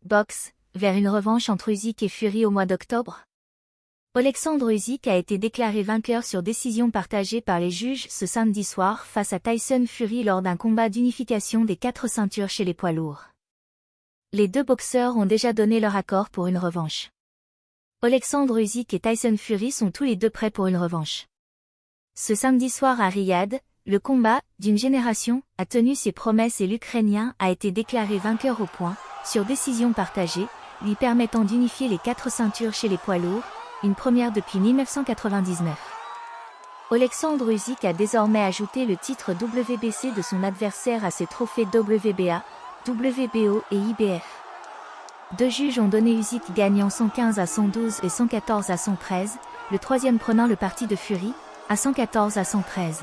boxe, vers une revanche entre Usyk et Fury au mois d'octobre? Oleksandr Usyk a été déclaré vainqueur sur décision partagée par les juges ce samedi soir face à Tyson Fury lors d'un combat d'unification des 4 ceintures chez les poids lourds. Les deux boxeurs ont déjà donné leur accord pour une revanche. Oleksandr Usyk et Tyson Fury sont tous les deux prêts pour une revanche. Ce samedi soir à Riyad, le combat, d'une génération, a tenu ses promesses et l'Ukrainien a été déclaré vainqueur au point, sur décision partagée, lui permettant d'unifier les 4 ceintures chez les poids lourds, une première depuis 1999. Oleksandr Usyk a désormais ajouté le titre WBC de son adversaire à ses trophées WBA, WBO et IBF. Deux juges ont donné Usyk gagnant 115 à 112 et 114 à 113, le troisième prenant le parti de Fury, à 114 à 113.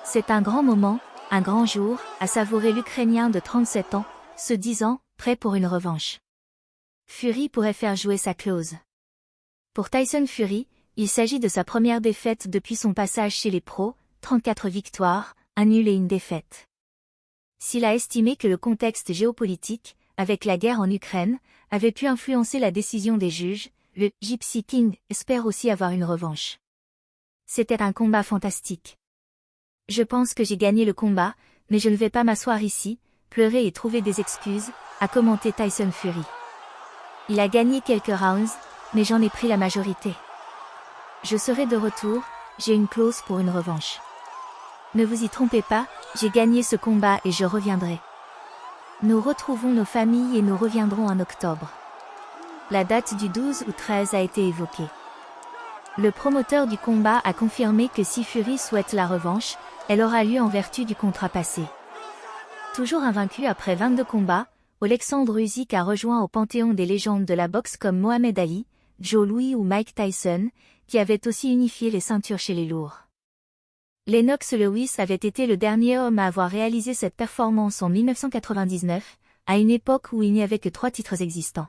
C'est un grand moment, un grand jour, a savouré l'Ukrainien de 37 ans, se disant prêt pour une revanche. Fury pourrait faire jouer sa clause. Pour Tyson Fury, il s'agit de sa première défaite depuis son passage chez les pros, 34 victoires, un nul et une défaite. S'il a estimé que le contexte géopolitique, avec la guerre en Ukraine, avait pu influencer la décision des juges, le Gypsy King espère aussi avoir une revanche. C'était un combat fantastique. Je pense que j'ai gagné le combat, mais je ne vais pas m'asseoir ici, pleurer et trouver des excuses, a commenté Tyson Fury. Il a gagné quelques rounds, mais j'en ai pris la majorité. Je serai de retour, j'ai une clause pour une revanche. Ne vous y trompez pas, j'ai gagné ce combat et je reviendrai. Nous retrouvons nos familles et nous reviendrons en octobre. La date du 12 ou 13 a été évoquée. Le promoteur du combat a confirmé que si Fury souhaite la revanche, elle aura lieu en vertu du contrat passé. Toujours invaincu après 22 combats, Oleksandr Usyk a rejoint au panthéon des légendes de la boxe comme Mohamed Ali, Joe Louis ou Mike Tyson, qui avaient aussi unifié les ceintures chez les lourds. Lennox Lewis avait été le dernier homme à avoir réalisé cette performance en 1999, à une époque où il n'y avait que 3 titres existants.